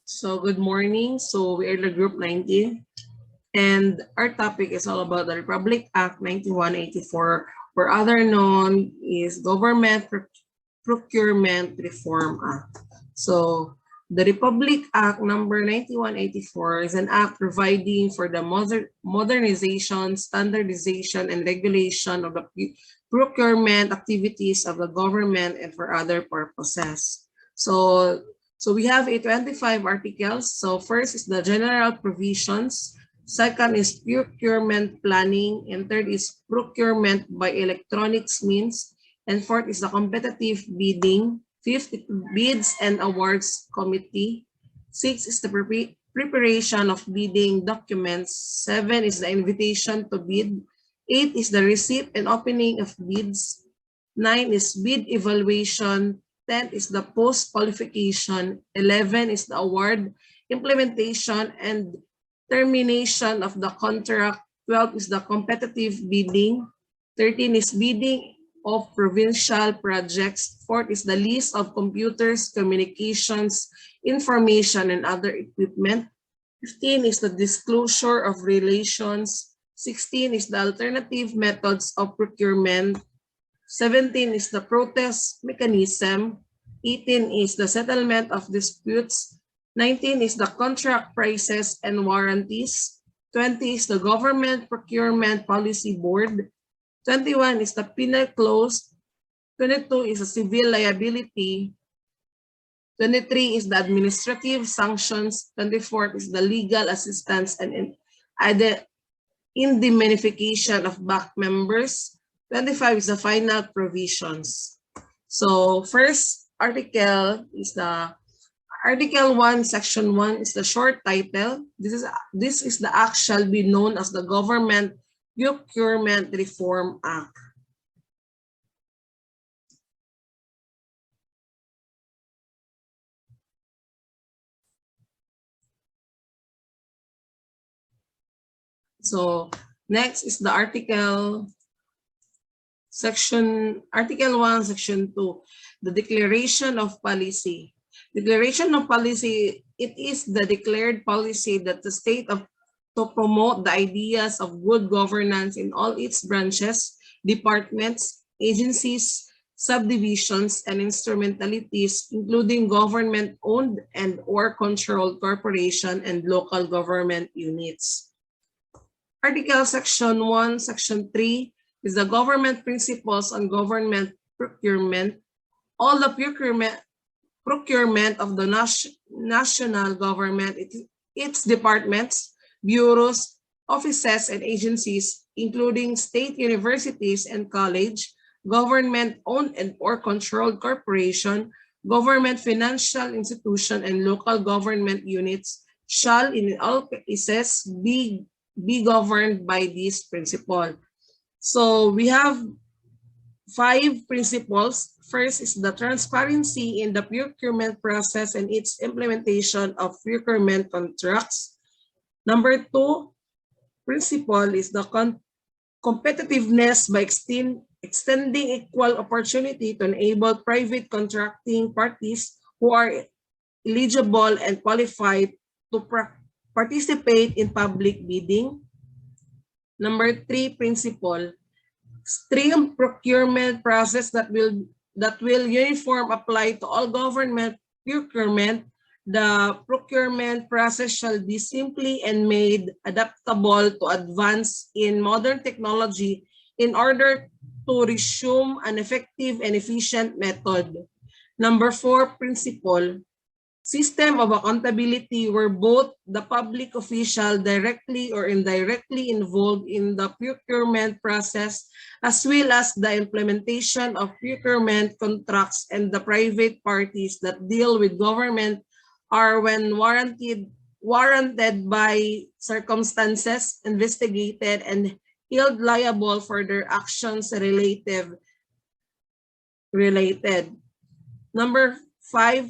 So good morning. So we are the group 90 and our topic is all about the Republic Act 9184 or other known is Government Procurement Reform Act. So the Republic Act number 9184 is an act providing for the modernization, standardization, and regulation of the procurement activities of the government and for other purposes. So we have 25 articles. So first is the general provisions. Second is procurement planning. And third is procurement by electronics means. And fourth is the competitive bidding. Fifth, bids and awards committee. Six is the preparation of bidding documents. Seven is the invitation to bid. Eight is the receipt and opening of bids. Nine is bid evaluation. 10 is the post-qualification. 11 is the award, implementation, and termination of the contract. 12 is the competitive bidding. 13 is bidding of provincial projects. 4 is the list of computers, communications, information, and other equipment. 15 is the disclosure of relations. 16 is the alternative methods of procurement. 17 is the protest mechanism. 18 is the settlement of disputes. 19 is the contract prices and warranties. 20 is the government procurement policy board. 21 is the penal clause. 22 is the civil liability. 23 is the administrative sanctions. 24 is the legal assistance and indemnification of back members. 25 is the final provisions. So first article is the Article 1, Section 1 is the short title. This is the act shall be known as the Government Procurement Reform Act. So next is the Article 1, Section 2, the Declaration of Policy. Declaration of Policy, it is the declared policy that the state to promote the ideas of good governance in all its branches, departments, agencies, subdivisions, and instrumentalities, including government-owned and or controlled corporation and local government units. Article Section 1, Section 3, is the government principles on government procurement. All the procurement of the national government, its departments, bureaus, offices, and agencies, including state universities and college, government-owned and or controlled corporation, government financial institution, and local government units shall in all cases be governed by this principle. So we have 5 principles. First is the transparency in the procurement process and its implementation of procurement contracts. Number 2 principle is the competitiveness by extending equal opportunity to enable private contracting parties who are eligible and qualified to participate in public bidding. Number 3 principle, stream procurement process that will uniform apply to all government procurement. The procurement process shall be simply and made adaptable to advance in modern technology in order to resume an effective and efficient method. Number 4 principle, system of accountability where both the public official directly or indirectly involved in the procurement process as well as the implementation of procurement contracts and the private parties that deal with government are when warranted by circumstances investigated and held liable for their actions related. Number 5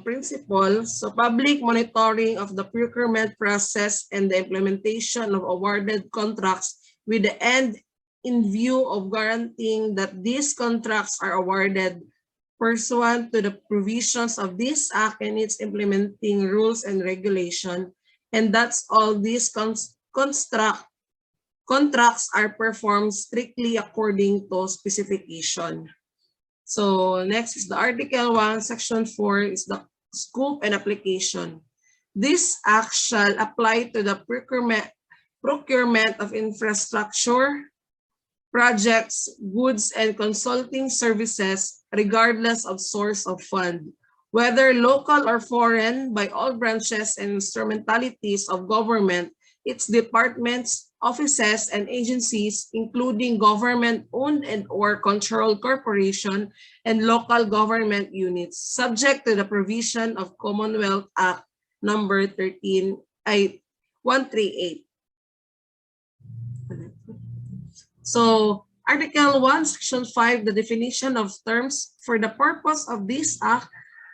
principles, so public monitoring of the procurement process and the implementation of awarded contracts with the end in view of guaranteeing that these contracts are awarded pursuant to the provisions of this act and its implementing rules and regulation. And that's all these contracts are performed strictly according to specification. So next is the Article 1, Section 4 is the scope and application. This act shall apply to the procurement of infrastructure, projects, goods, and consulting services regardless of source of fund, whether local or foreign, by all branches and instrumentalities of government, its departments, offices, and agencies, including government-owned and or controlled corporation and local government units, subject to the provision of Commonwealth Act number 138. So, Article 1, Section 5, the definition of terms. For the purpose of this act,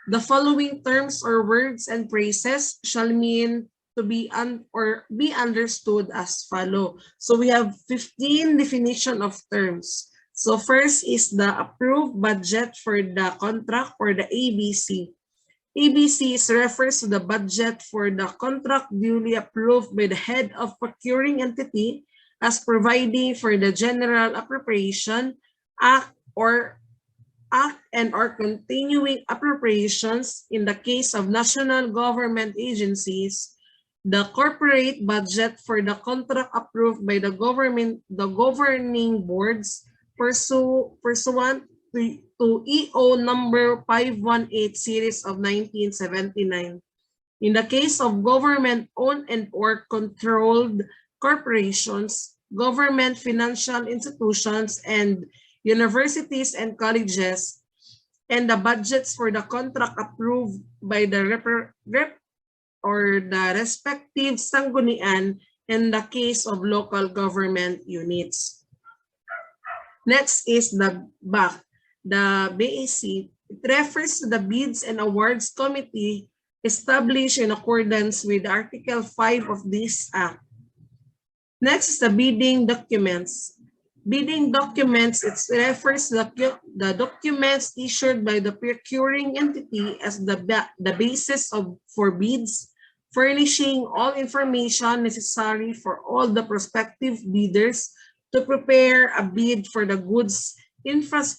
the following terms or words and phrases shall mean to be understood as follow. So we have 15 definition of terms. So first is the approved budget for the contract or the ABC. ABC refers to the budget for the contract duly approved by the head of procuring entity as providing for the general appropriation act and or continuing appropriations in the case of national government agencies. The corporate budget for the contract approved by the governing boards pursuant to EO number 518 series of 1979. In the case of government-owned and or controlled corporations, government financial institutions, and universities and colleges, and the budgets for the contract approved by the respective sanggunian in the case of local government units. Next is the BAC. The BAC, it refers to the Bids and Awards Committee established in accordance with Article 5 of this Act. Next is the bidding documents. Bidding documents, it refers to the documents issued by the procuring entity as the basis for bids, furnishing all information necessary for all the prospective bidders to prepare a bid for the goods, infrastructure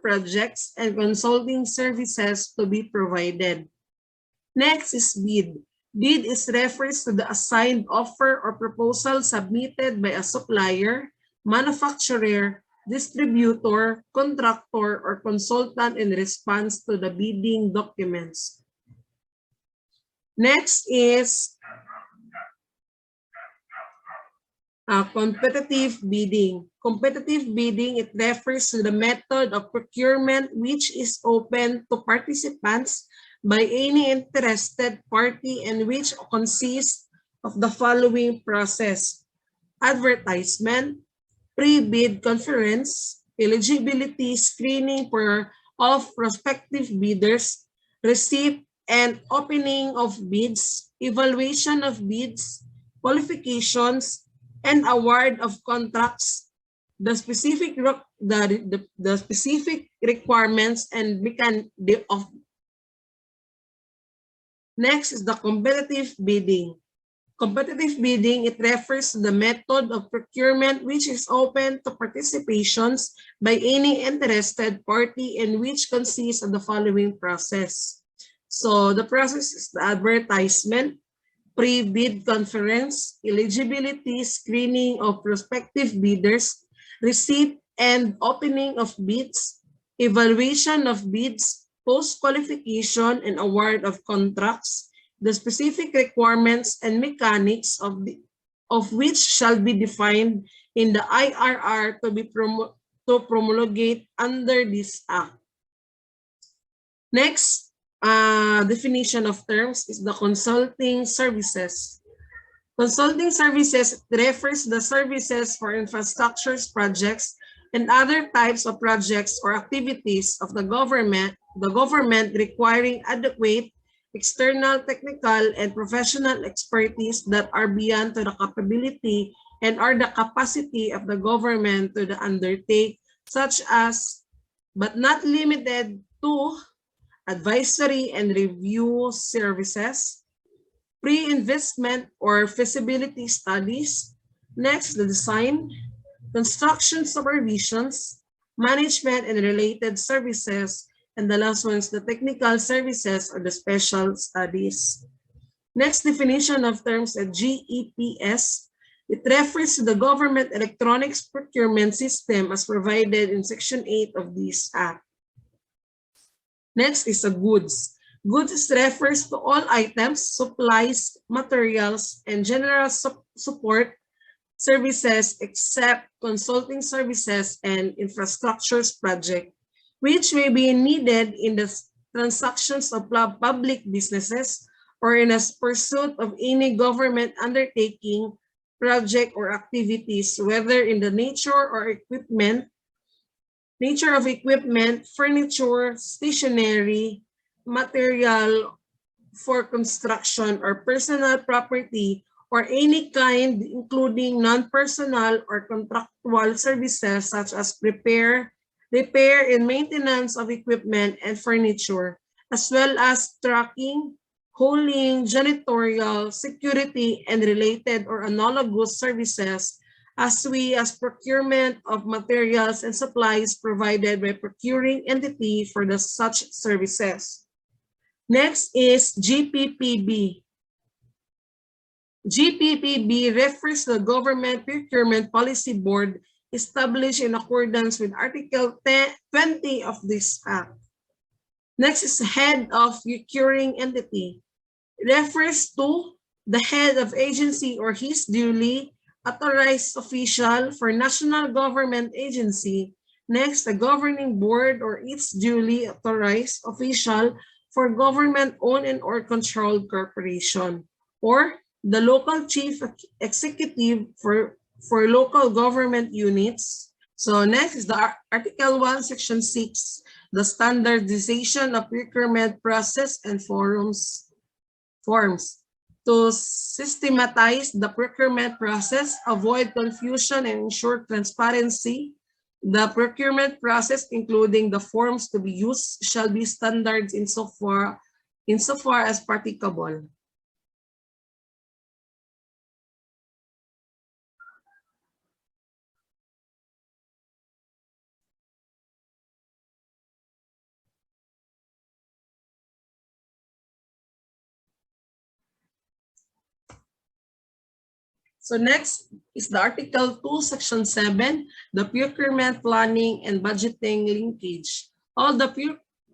projects, and consulting services to be provided. Next is bid. Bid refers to the assigned offer or proposal submitted by a supplier, manufacturer, distributor, contractor, or consultant in response to the bidding documents. Next is competitive bidding. Competitive bidding, it refers to the method of procurement which is open to participants by any interested party and which consists of the following process: advertisement, pre-bid conference, eligibility screening for all prospective bidders, receipt and opening of bids, evaluation of bids, qualifications, and award of contracts, the specific requirements and of. Next is the competitive bidding. Competitive bidding, it refers to the method of procurement which is open to participations by any interested party and which consists of the following process. So the process is the advertisement, pre-bid conference, eligibility screening of prospective bidders, receipt and opening of bids, evaluation of bids, post-qualification and award of contracts, the specific requirements and mechanics of which shall be defined in the IRR to promulgate under this Act. Next definition of terms is the consulting services. Consulting services refers to the services for infrastructure projects and other types of projects or activities of the government requiring adequate external technical and professional expertise that are beyond to the capability and or the capacity of the government to undertake, such as but not limited to advisory and review services, pre-investment or feasibility studies. Next, the design, construction supervisions, management and related services, and the last one is the technical services or the special studies. Next definition of terms at GEPS, it refers to the government electronics procurement system as provided in Section 8 of this Act. Next is the goods. Goods refers to all items, supplies, materials, and general support services except consulting services and infrastructures project, which may be needed in the transactions of public businesses or in a pursuit of any government undertaking, project, or activities, whether in the nature of equipment, furniture, stationery, material for construction, or personal property, or any kind, including non-personal or contractual services such as repair and maintenance of equipment and furniture, as well as tracking, hauling, janitorial, security, and related or analogous services, as well as procurement of materials and supplies provided by procuring entity for the such services. Next is GPPB. GPPB refers to the Government Procurement Policy Board established in accordance with Article 20 of this Act. Next is head of procuring entity. It refers to the head of agency or his duly authorized official for national government agency. Next, the governing board or its duly authorized official for government-owned and or controlled corporation, or the local chief executive for local government units. So next is the Article 1, Section 6, the standardization of procurement process and forms. To systematize the procurement process, avoid confusion, and ensure transparency, the procurement process, including the forms to be used, shall be standards insofar as practicable. So next is the Article 2, Section 7, the procurement planning and budgeting linkage. All the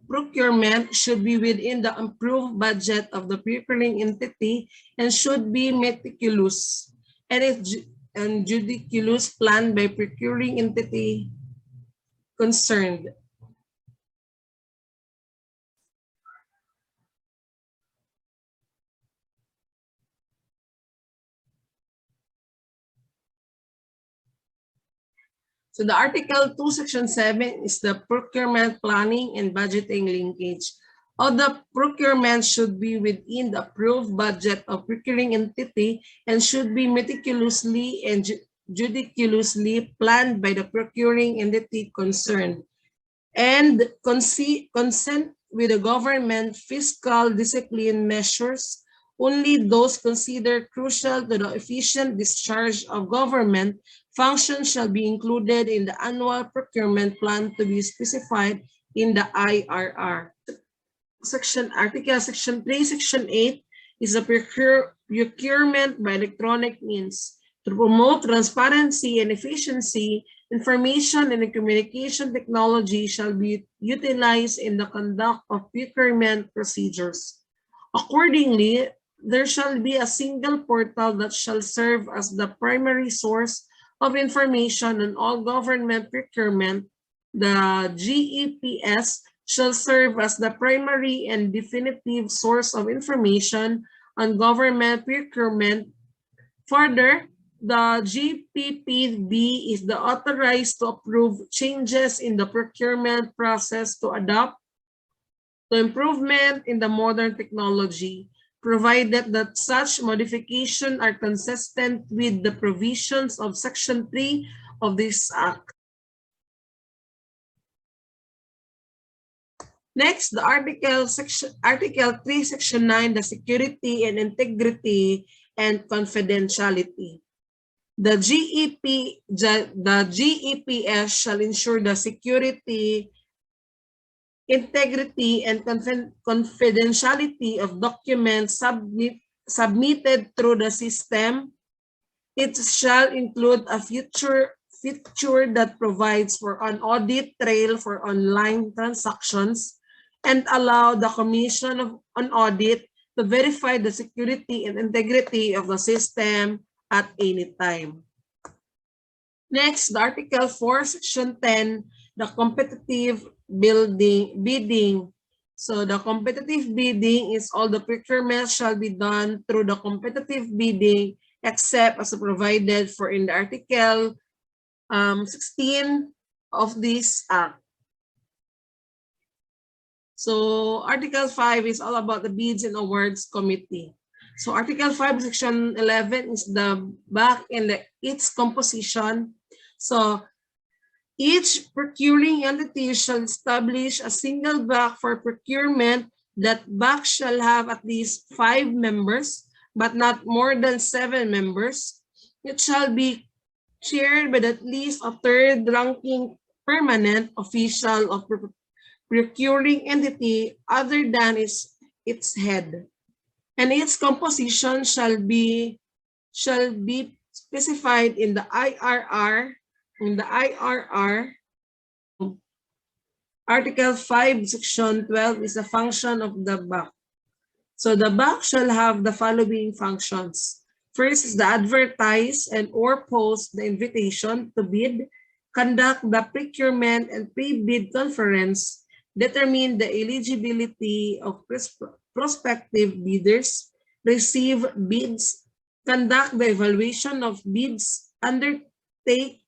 procurement should be within the approved budget of the procuring entity and should be meticulous and judicious planned by procuring entity concerned. So the Article 2, Section 7 is the procurement planning and budgeting linkage. All the procurement should be within the approved budget of procuring entity and should be meticulously and judiciously planned by the procuring entity concerned, and consent with the government fiscal discipline measures, only those considered crucial to the efficient discharge of government functions shall be included in the annual procurement plan to be specified in the IRR. Article Section 3, Section 8 is the procurement by electronic means. To promote transparency and efficiency, information and communication technology shall be utilized in the conduct of procurement procedures. Accordingly, there shall be a single portal that shall serve as the primary source of information on all government procurement. The GEPS shall serve as the primary and definitive source of information on government procurement. Further, the GPPB is the authorized to approve changes in the procurement process to adopt to improvement in the modern technology, provided that such modifications are consistent with the provisions of Section 3 of this Act. Next, the Article 3, Section 9, the security and integrity and confidentiality. The GEPS shall ensure the security, integrity, and confidentiality of documents submitted through the system. It shall include a feature that provides for an audit trail for online transactions and allow the Commission of an Audit to verify the security and integrity of the system at any time. Next, the Article 4, Section 10, the competitive bidding. So the competitive bidding is all the procurement shall be done through the competitive bidding except as provided for in the Article 16 of this Act. So Article 5 is all about the Bids and Awards Committee. So Article 5, Section 11 is the BAC and its composition. So each procuring entity shall establish a single BAC for procurement. That BAC shall have at least 5 members, but not more than 7 members. It shall be chaired by at least a third-ranking permanent official of procuring entity other than its head. And its composition shall be specified in the IRR. Article 5, Section 12 is a function of the BAC. So the BAC shall have the following functions. First is the advertise and or post the invitation to bid, conduct the procurement and pre-bid conference, determine the eligibility of prospective bidders, receive bids, conduct the evaluation of bids, undertake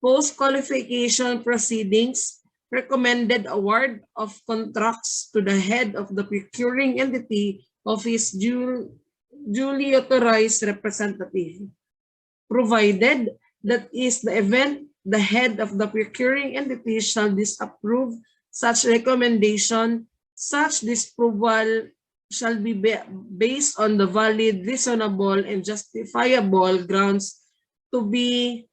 post-qualification proceedings, recommended award of contracts to the head of the procuring entity of his duly authorized representative, provided that is the event the head of the procuring entity shall disapprove such recommendation. Such disapproval shall be based on the valid, reasonable, and justifiable grounds to be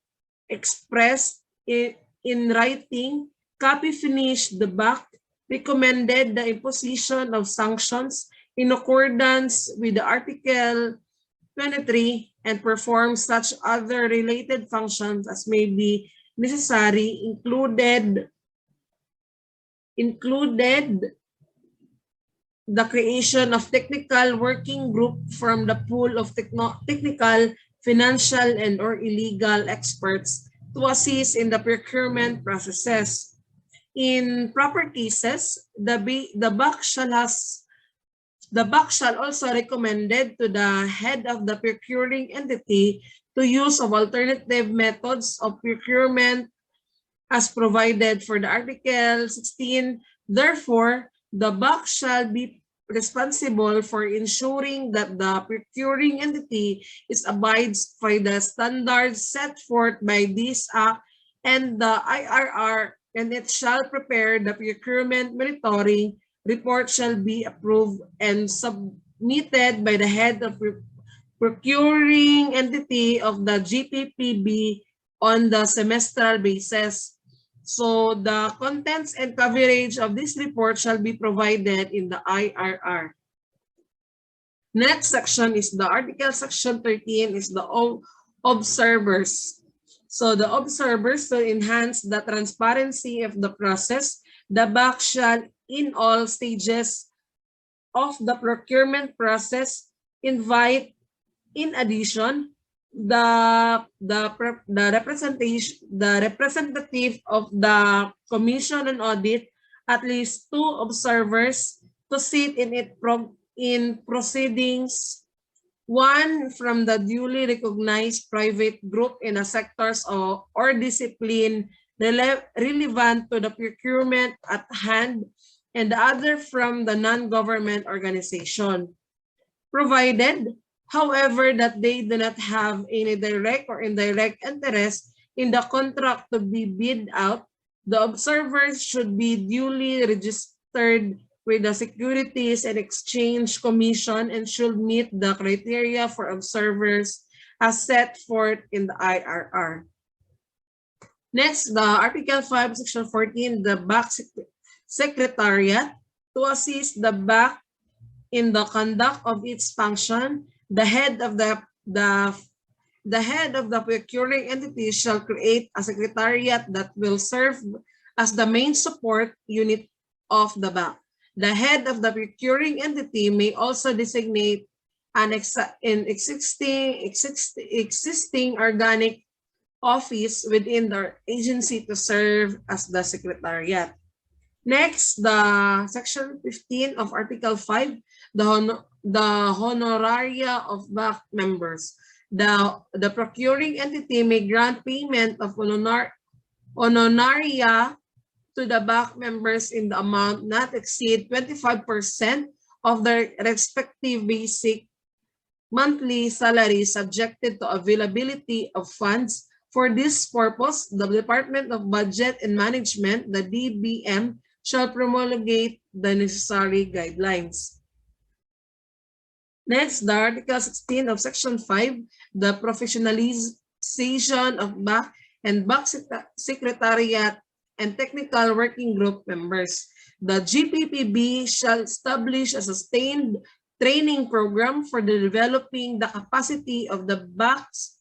expressed in writing. Copy finished the BAC, recommended the imposition of sanctions in accordance with the Article 23 and perform such other related functions as may be necessary, included the creation of technical working group from the pool of technical, financial, and or illegal experts to assist in the procurement processes. In proper cases, the BAC shall also recommended to the head of the procuring entity to use of alternative methods of procurement as provided for the Article 16. Therefore, the BAC shall be responsible for ensuring that the procuring entity abides by the standards set forth by this Act and the IRR, and it shall prepare the procurement monitoring report shall be approved and submitted by the head of procuring entity of the GPPB on the semestral basis. So the contents and coverage of this report shall be provided in the IRR. Next section is the Article Section 13 is the observers. So the observers will enhance the transparency of the process. The BAC shall in all stages of the procurement process invite in addition the representative of the Commission on Audit, at least 2 observers to sit in proceedings, 1 from the duly recognized private group in the sectors or discipline relevant to the procurement at hand, and the other from the non-government organization, provided however that they do not have any direct or indirect interest in the contract to be bid out. The observers should be duly registered with the Securities and Exchange Commission and should meet the criteria for observers as set forth in the IRR. Next, the Article 5, Section 14, the BAC Secretariat to assist the BAC in the conduct of its function. The head of the procuring entity shall create a secretariat that will serve as the main support unit of the BAC. The head of the procuring entity may also designate an existing organic office within the agency to serve as the secretariat. Next, the Section 15 of Article 5, the honoraria of BAC members. The procuring entity may grant payment of honoraria to the BAC members in the amount not exceed 25% of their respective basic monthly salary subjected to availability of funds. For this purpose, the Department of Budget and Management, the DBM, shall promulgate the necessary guidelines. Next, the Article 16 of Section 5, the professionalization of BAC and BAC Secretariat and Technical Working Group members. The GPPB shall establish a sustained training program for developing the capacity of the BACs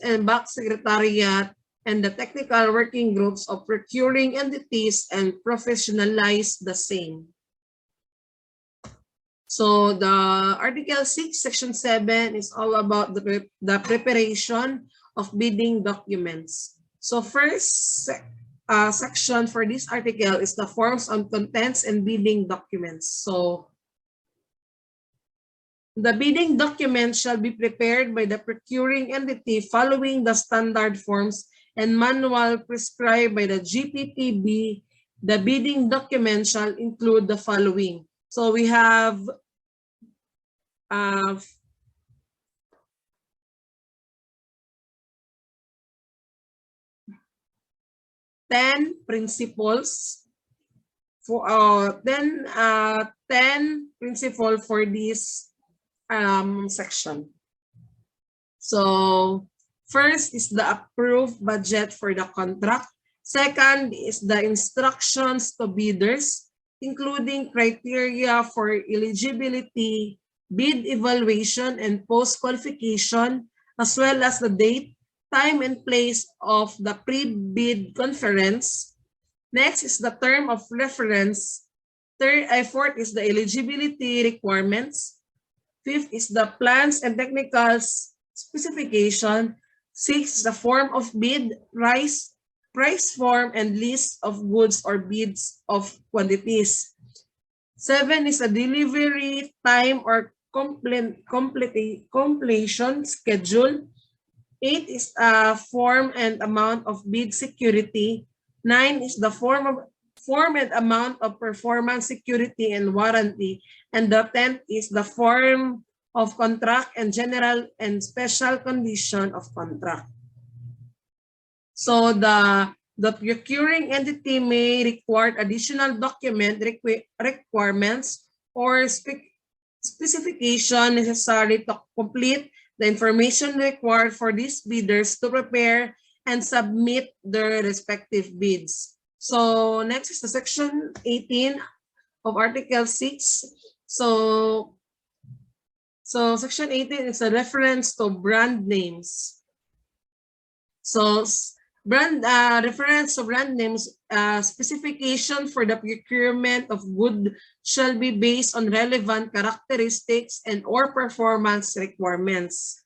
and BAC Secretariat and the technical working groups of procuring entities and professionalize the same. So the Article 6, Section 7 is all about the preparation of bidding documents. So first section for this article is the forms on contents and bidding documents. So the bidding document shall be prepared by the procuring entity following the standard forms and manual prescribed by the GPPB. The bidding document shall include the following. So we have 10 principles for 10 principles for this section. So first is the approved budget for the contract. Second is the instructions to bidders, including criteria for eligibility, bid evaluation, and post-qualification, as well as the date, time, and place of the pre-bid conference. Next is the term of reference. Fourth is the eligibility requirements. Fifth is the plans and technical specification. Sixth is the form of bid, price form, and list of goods or bids of quantities. 7 is a delivery time or completion schedule. 8 is a form and amount of bid security. 9 is the form and amount of performance security and warranty. And the 10th is the form of contract and general and special condition of contract. So the procuring entity may require additional document requirements or specification necessary to complete the information required for these bidders to prepare and submit their respective bids. So next is the section 18 of Article 6. So section 18 is a reference to brand names. So reference to brand names, specification for the procurement of goods shall be based on relevant characteristics and or performance requirements.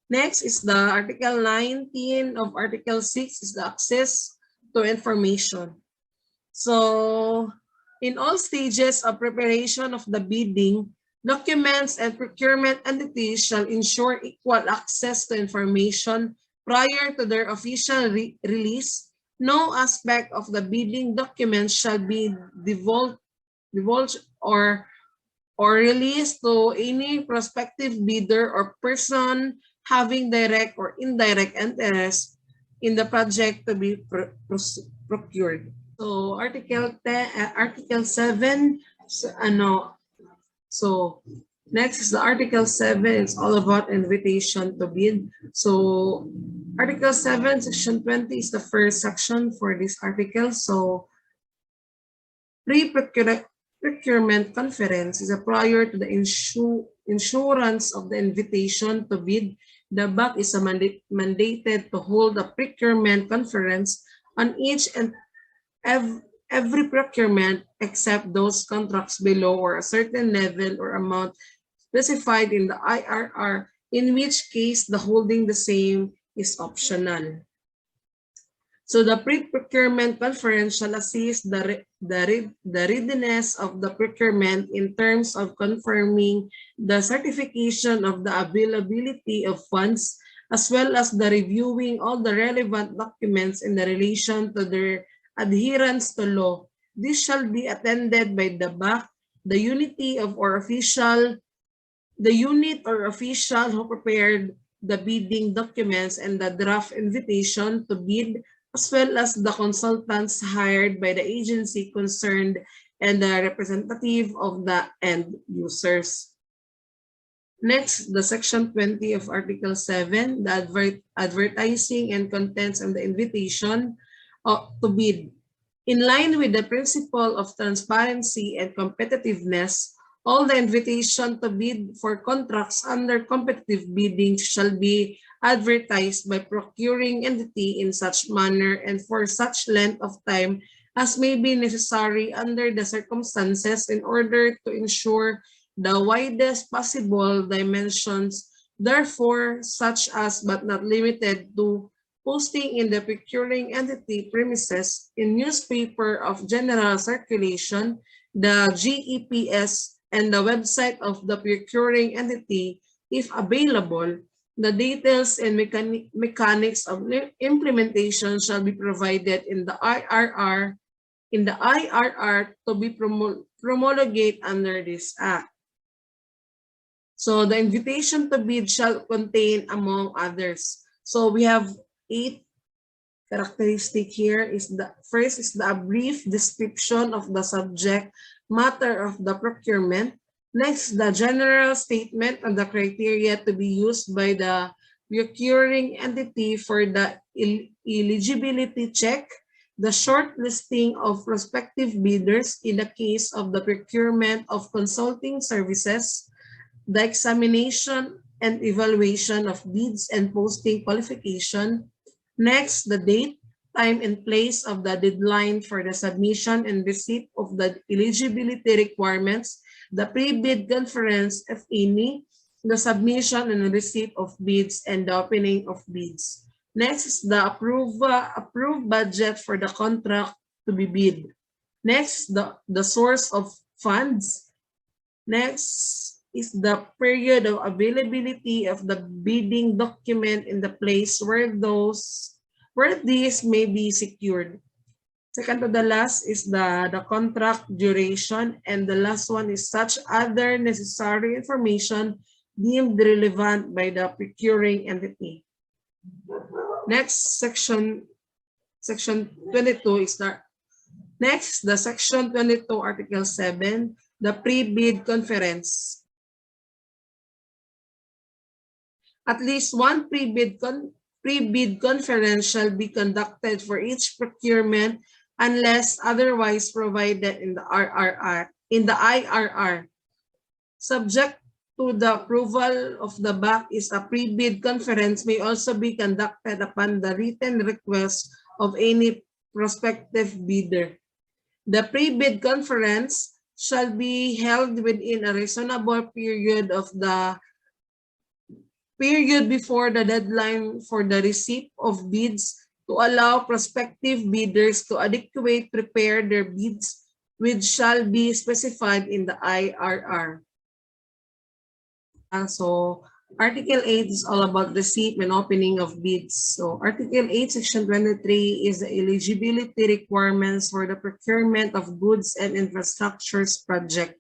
Next is the Article 19 of Article 6 is the access to information. So in all stages of preparation of the bidding, documents and procurement entities shall ensure equal access to information prior to their official release. No aspect of the bidding documents shall be divulged or released to any prospective bidder or person having direct or indirect interest in the project to be procured. So Article 7, so next is the Article 7. It's all about invitation to bid. So Article 7, Section 20 is the first section for this article. So pre-procurement conference is a prior to the insurance of the invitation to bid. The BAC is mandated to hold a procurement conference on each and every procurement except those contracts below or a certain level or amount specified in the IRR, in which case the holding the same is optional. So the pre-procurement conference shall assist the readiness of the procurement in terms of confirming the certification of the availability of funds, as well as the reviewing all the relevant documents in the relation to their adherence to law. This shall be attended by the BAC, the unit or official who prepared the bidding documents and the draft invitation to bid, as well as the consultants hired by the agency concerned and the representative of the end users. Next, the Section 20 of Article 7, the advertising and contents and the invitation to bid. In line with the principle of transparency and competitiveness, all the invitation to bid for contracts under competitive bidding shall be advertised by procuring entity in such manner and for such length of time as may be necessary under the circumstances in order to ensure the widest possible dimensions, therefore such as but not limited to posting in the procuring entity premises in newspaper of general circulation, the GEPS, and the website of the procuring entity, if available. The details and mechanics of implementation shall be provided in the IRR to be promulgated under this act. So the invitation to bid shall contain, among others. So we have 8 characteristics here. First is the brief description of the subject matter of the procurement. Next, the general statement of the criteria to be used by the procuring entity for the eligibility check, the short listing of prospective bidders in the case of the procurement of consulting services, the examination and evaluation of bids and posting qualification. Next, the date, time, and place of the deadline for the submission and receipt of the eligibility requirements, the pre-bid conference, if any, the submission and receipt of bids, and the opening of bids. Next is the approved budget for the contract to be bid. Next, the source of funds. Next is the period of availability of the bidding document in the place where these may be secured. Second to the last is the contract duration, and the last one is such other necessary information deemed relevant by the procuring entity. Next, section 22 is the section 22, Article 7, the pre-bid conference. At least one pre-bid conference shall be conducted for each procurement unless otherwise provided in the IRR. Subject to the approval of the BAC is a pre-bid conference may also be conducted upon the written request of any prospective bidder. The pre-bid conference shall be held within a reasonable period before the deadline for the receipt of bids to allow prospective bidders to adequately prepare their bids, which shall be specified in the IRR. So Article 8 is all about receipt and opening of bids. So Article 8, Section 23 is the eligibility requirements for the procurement of goods and infrastructures project.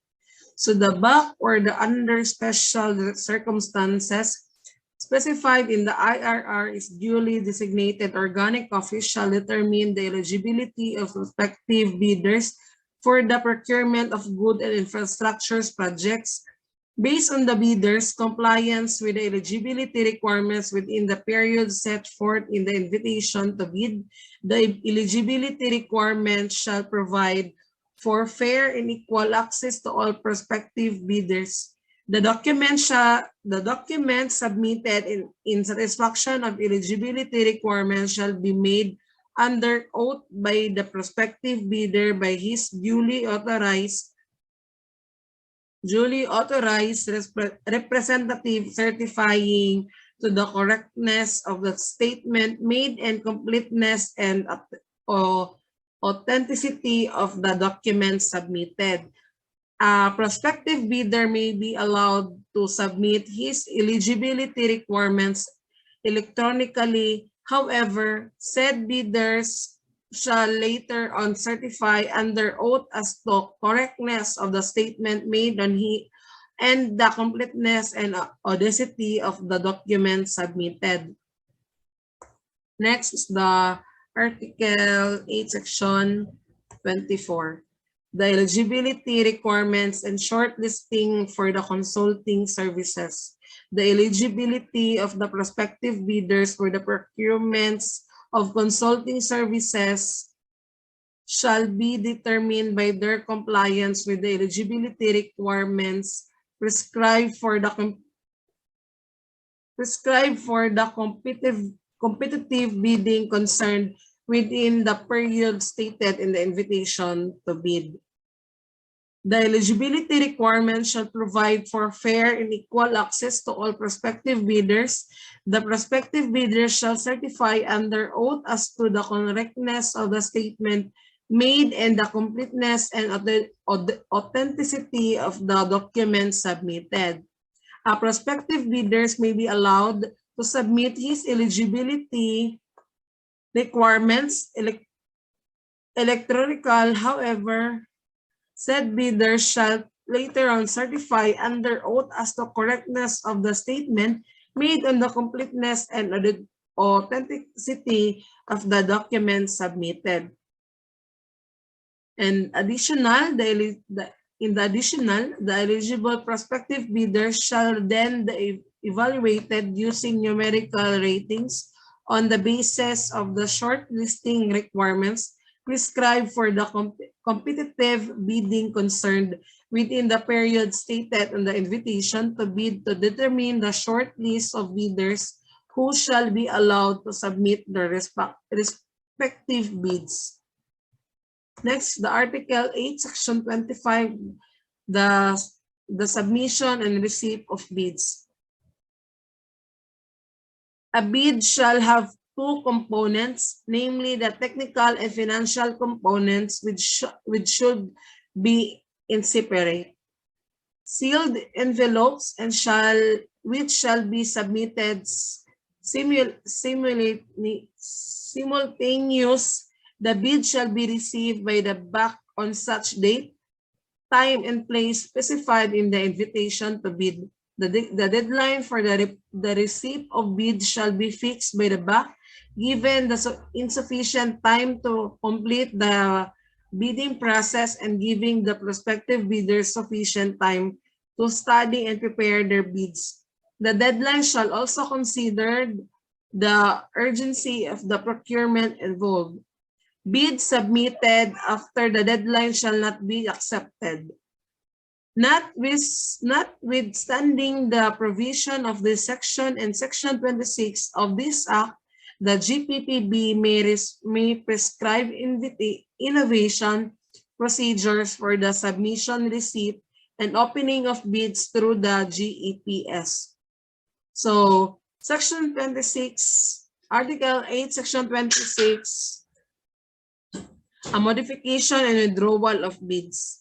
So the BAC, or the under special circumstances, specified in the IRR is duly designated organic official determine the eligibility of respective bidders for the procurement of good and infrastructures projects based on the bidder's compliance with the eligibility requirements within the period set forth in the invitation to bid. The eligibility requirements shall provide for fair and equal access to all prospective bidders. The document submitted in satisfaction of eligibility requirements shall be made under oath by the prospective bidder by his duly authorized representative certifying to the correctness of the statement made and completeness and authenticity of the document submitted. A prospective bidder may be allowed to submit his eligibility requirements electronically. However, said bidders shall later on certify under oath as to correctness of the statement made on he and the completeness and audacity of the document submitted. Next is the Article 8, Section 24. The eligibility requirements and shortlisting for the consulting services. The eligibility of the prospective bidders for the procurements of consulting services shall be determined by their compliance with the eligibility requirements prescribed for the competitive bidding concerned within the period stated in the invitation to bid. The eligibility requirements shall provide for fair and equal access to all prospective bidders. The prospective bidders shall certify under oath as to the correctness of the statement made and the completeness and authenticity of the document submitted. Prospective bidders may be allowed to submit his eligibility requirements electronical. However, said bidder shall later on certify under oath as to correctness of the statement made on the completeness and authenticity of the document submitted. And the eligible prospective bidders shall then be evaluated using numerical ratings on the basis of the shortlisting requirements prescribed for the competitive bidding concerned within the period stated in the invitation to bid to determine the short list of bidders who shall be allowed to submit their respective bids. Next, the Article 8, Section 25, the submission and receipt of bids. A bid shall have two components, namely the technical and financial components, which should be in separate. Sealed envelopes and which shall be submitted simultaneous. The bid shall be received by the back on such date, time, and place specified in the invitation to bid. The deadline for the receipt of bids shall be fixed by the back, given the insufficient time to complete the bidding process and giving the prospective bidders sufficient time to study and prepare their bids. The deadline shall also consider the urgency of the procurement involved. Bids submitted after the deadline shall not be accepted. Notwithstanding the provision of this section and Section 26 of this Act, the GPPB may prescribe innovation procedures for the submission, receipt, and opening of bids through the GEPS. So, Section 26, Article 8, Section 26, a modification and withdrawal of bids.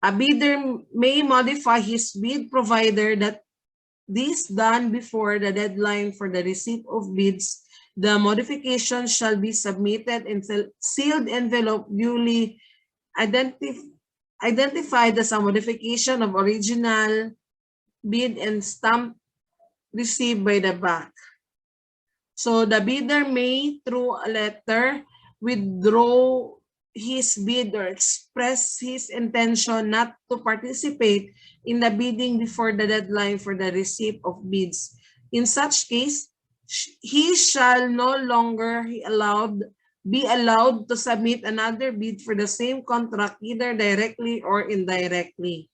A bidder may modify his bid provided that this done before the deadline for the receipt of bids. The modification shall be submitted in sealed envelope duly identified as a modification of original bid and stamped received by the bank. So the bidder may, through a letter, withdraw his bid or express his intention not to participate in the bidding before the deadline for the receipt of bids. In such case, he shall no longer be allowed to submit another bid for the same contract either directly or indirectly.